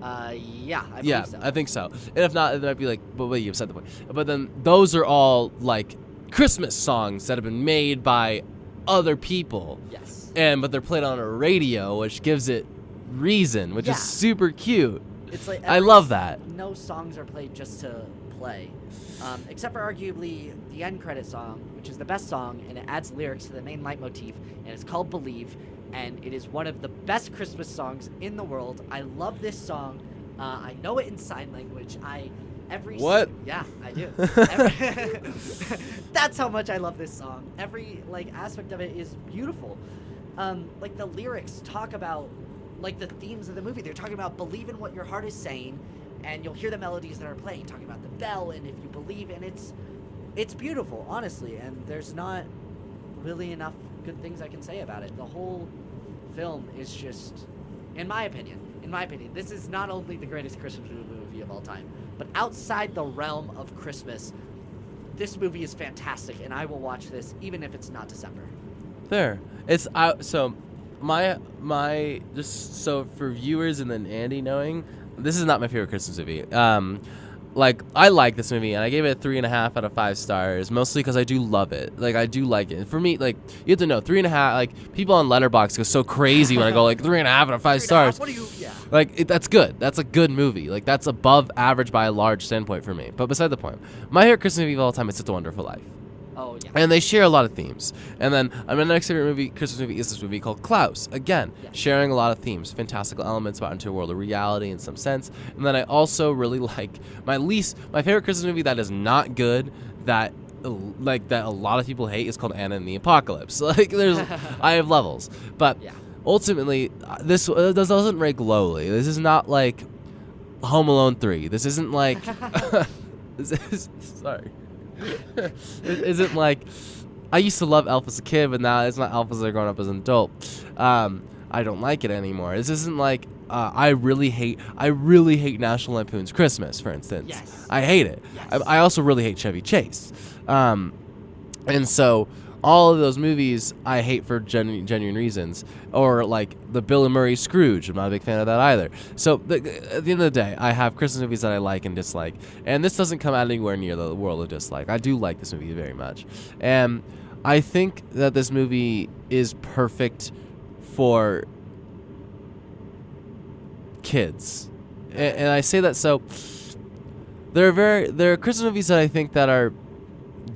Yeah, I believe Yeah, so. I think so. And if not, it might be like, but wait, you've said the point. But then those are all like Christmas songs that have been made by other people. Yes. But they're played on a radio, which gives it reason, which Yeah. is super cute. It's like I love that. No songs are played just to play, except for arguably the end credit song, which is the best song, and it adds lyrics to the main leitmotif, and it's called "Believe," and it is one of the best Christmas songs in the world. I love this song. I know it in sign language. What? Yeah, I do. That's how much I love this song. Every like aspect of it is beautiful. Like the lyrics talk about like the themes of the movie. They're talking about believe in what your heart is saying, and you'll hear the melodies that are playing talking about the bell and if you believe, and it's beautiful, honestly, and there's not really enough good things I can say about it. The whole film is just, in my opinion, this is not only the greatest Christmas movie of all time, but outside the realm of Christmas, this movie is fantastic, and I will watch this even if it's not December. There. It's so my just so for viewers and then Andy knowing, this is not my favorite Christmas movie. Like I like this movie and I gave it a 3.5 out of 5 stars, mostly because I do love it. Like I do like it. For me, like you have to know 3.5. Like people on Letterboxd go so crazy when I go like 3.5 out of 5 stars. What do you? Yeah. Like that's good. That's a good movie. Like that's above average by a large standpoint for me. But beside the point, my favorite Christmas movie of all time is It's a Wonderful Life. Oh yeah. And they share a lot of themes. And then my next favorite Christmas movie is this movie called Klaus. Again, Yes. sharing a lot of themes, fantastical elements about into a world of reality in some sense. And then I also really like my favorite Christmas movie that is not good, that a lot of people hate, is called Anna and the Apocalypse. Like I have levels. But Yeah. ultimately, this doesn't rank lowly. This is not like Home Alone 3. This isn't like sorry. It isn't like I used to love Elf as a kid, but now it's not Elf as a grown up as an adult. I don't like it anymore. This isn't like I really hate National Lampoon's Christmas, for instance. Yes. I hate it. Yes. I also really hate Chevy Chase, and so all of those movies I hate for genuine reasons. Or like the Bill and Murray Scrooge. I'm not a big fan of that either. So at the end of the day, I have Christmas movies that I like and dislike. And this doesn't come out anywhere near the world of dislike. I do like this movie very much. And I think that this movie is perfect for kids. And I say that so there are Christmas movies that I think that are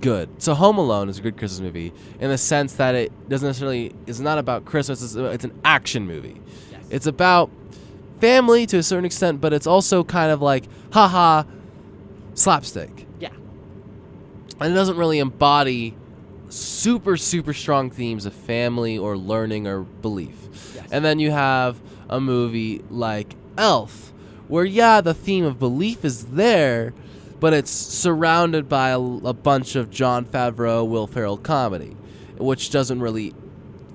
good. So Home Alone is a good Christmas movie in the sense that it doesn't necessarily is not about Christmas. It's an action movie. Yes. It's about family to a certain extent, but it's also kind of like haha slapstick. Yeah. And it doesn't really embody super strong themes of family or learning or belief. Yes. And then you have a movie like Elf, where the theme of belief is there, but it's surrounded by a bunch of Jon Favreau, Will Ferrell comedy, which doesn't really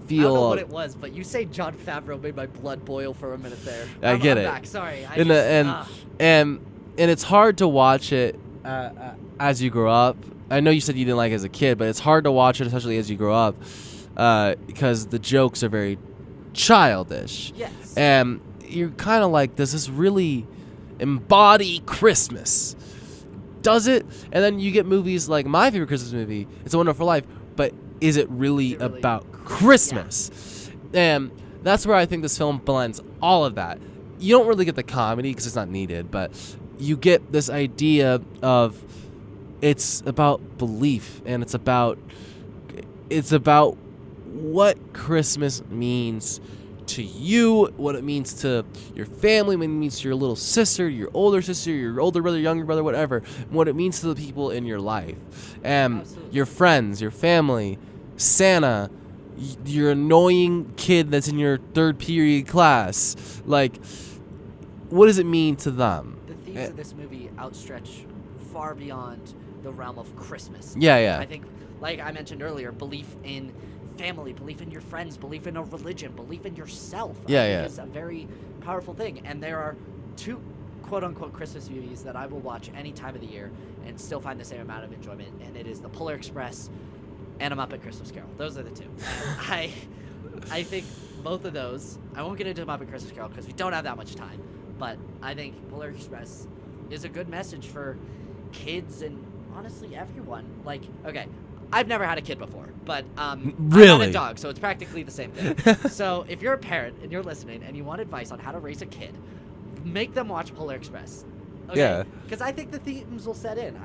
feel. I don't know what it was, but you say Jon Favreau made my blood boil for a minute there. I get I'm it. Back. Sorry. And it's hard to watch it as you grow up. I know you said you didn't like it as a kid, but it's hard to watch it, especially as you grow up, because the jokes are very childish. Yes. And you're kind of like, does this really embody Christmas? Does it? And then you get movies like my favorite Christmas movie, It's a Wonderful Life, but is it really about Christmas? Yeah. And that's where I think this film blends all of that. You don't really get the comedy because it's not needed, but you get this idea of it's about belief, and it's about what Christmas means to you, what it means to your family, what it means to your little sister, your older brother, younger brother, whatever, what it means to the people in your life, and your friends, your family, Santa, your annoying kid that's in your third period class. Like, what does it mean to them? The themes of this movie outstretch far beyond the realm of Christmas. Yeah. I think, like I mentioned earlier, belief in family, belief in your friends, belief in a religion, belief in yourself. I think is a very powerful thing. And there are two quote-unquote Christmas movies that I will watch any time of the year and still find the same amount of enjoyment, and it is The Polar Express and A Muppet Christmas Carol. Those are the two. And I think both of those, I won't get into Muppet Christmas Carol because we don't have that much time, but I think Polar Express is a good message for kids and honestly everyone. Like, okay, I've never had a kid before, but really? I've had a dog, so it's practically the same thing. So if you're a parent and you're listening and you want advice on how to raise a kid, make them watch Polar Express. Okay? Yeah. Because I think the themes will set in.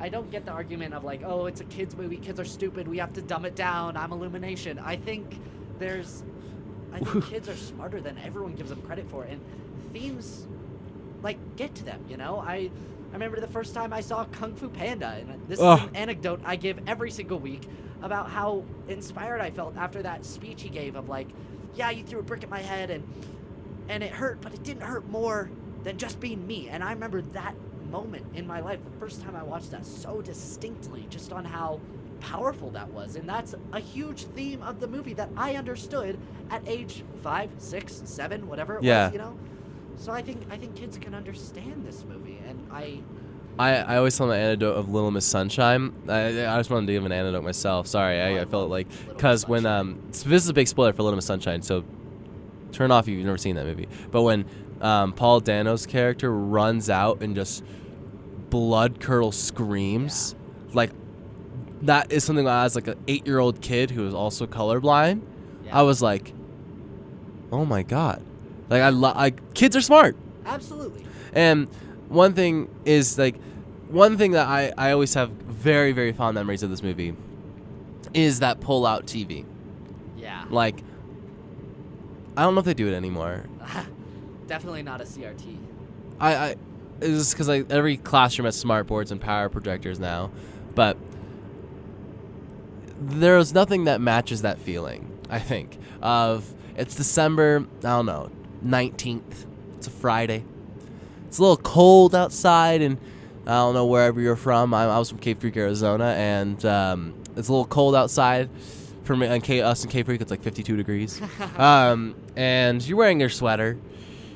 I don't get the argument of like, oh, it's a kids movie, kids are stupid, we have to dumb it down, I'm Illumination. I think kids are smarter than everyone gives them credit for, and themes like get to them, you know? I remember the first time I saw Kung Fu Panda, and this is an anecdote I give every single week about how inspired I felt after that speech he gave of like, yeah, you threw a brick at my head and it hurt, but it didn't hurt more than just being me. And I remember that moment in my life, the first time I watched that so distinctly, just on how powerful that was. And that's a huge theme of the movie that I understood at age 5, 6, 7, whatever it was, you know? So I think kids can understand this movie, and I always tell the anecdote of Little Miss Sunshine. I just wanted to give an anecdote myself. Sorry, I felt like, because when so this is a big spoiler for Little Miss Sunshine, so turn off if you've never seen that movie. But when Paul Dano's character runs out and just blood curdle screams, like, that is something that as like an 8-year-old kid who is also colorblind, I was like, oh my god. Like, kids are smart. Absolutely. And one thing that I always have very, very fond memories of this movie is that pull-out TV. Yeah. Like, I don't know if they do it anymore. Definitely not a CRT. It's just because like every classroom has smart boards and power projectors now, but there's nothing that matches that feeling, I think, of it's December, I don't know, 19th. It's a Friday. It's a little cold outside, and I don't know wherever you're from. I was from Cape Creek, Arizona, and it's a little cold outside. For me, us in Cape Creek, it's like 52 degrees. And you're wearing your sweater.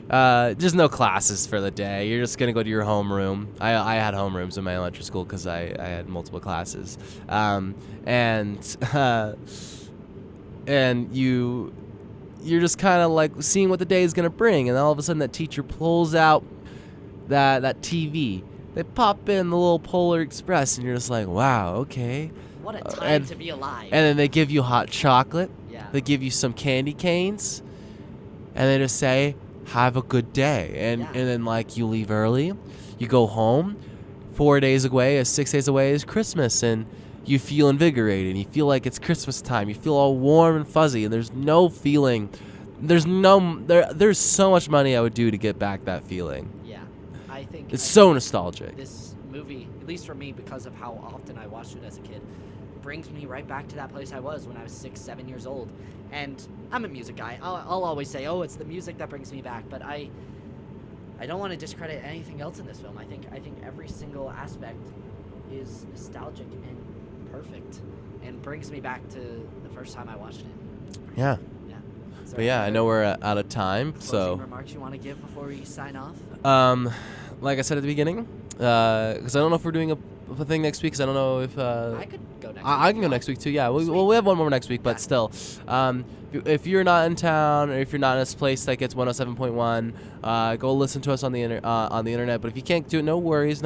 There's no classes for the day. You're just gonna go to your homeroom. I had homerooms in my elementary school because I had multiple classes. And you're just kind of like seeing what the day is gonna bring, and all of a sudden that teacher pulls out that TV. They pop in the little Polar Express, and you're just like, wow, okay. What a time to be alive. And then they give you hot chocolate. Yeah. They give you some candy canes, and they just say, have a good day. And then like you leave early, you go home. 4 days away, 6 days away is Christmas, and you feel invigorated, and you feel like it's Christmas time. You feel all warm and fuzzy, and there's no feeling. There's so much money I would do to get back that feeling. Yeah, I think it's so nostalgic. This movie, at least for me, because of how often I watched it as a kid, brings me right back to that place I was when I was 6, 7 years old. And I'm a music guy. I'll always say, oh, it's the music that brings me back. But I don't want to discredit anything else in this film. I think every single aspect is nostalgic and perfect, and brings me back to the first time I watched it. Yeah. Yeah. But yeah, I know we're out of time. Closing remarks you want to give before we sign off? Like I said at the beginning, because I don't know if we're doing a thing next week? Because I don't know if I could go next week. I can go next week too. Yeah, Sweet. we have one more next week, but Yeah. still, if you're not in town or if you're not in a place that gets 107.1, go listen to us on the internet. But if you can't do it, no worries.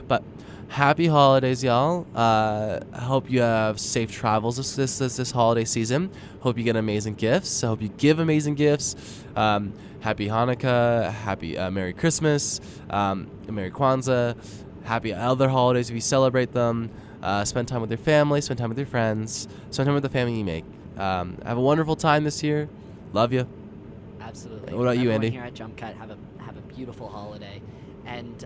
But happy holidays, y'all. I hope you have safe travels this holiday season. Hope you get amazing gifts. I hope you give amazing gifts. Happy Hanukkah. Happy Merry Christmas. Merry Kwanzaa. Happy other holidays if you celebrate them. Spend time with your family. Spend time with your friends. Spend time with the family you make. Have a wonderful time this year. Love you. Absolutely. What about you, Everyone Andy? Here at Jumpcut, have a beautiful holiday, and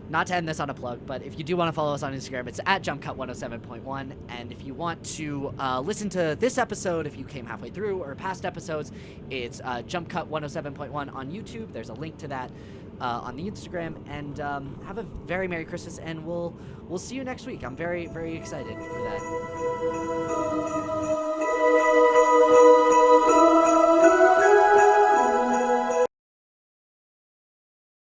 not to end this on a plug, but if you do want to follow us on Instagram, it's at Jumpcut107.1, and if you want to listen to this episode, if you came halfway through, or past episodes, it's Jumpcut107.1 on YouTube. There's a link to that on the Instagram, and have a very Merry Christmas, and we'll see you next week. I'm very, very excited for that.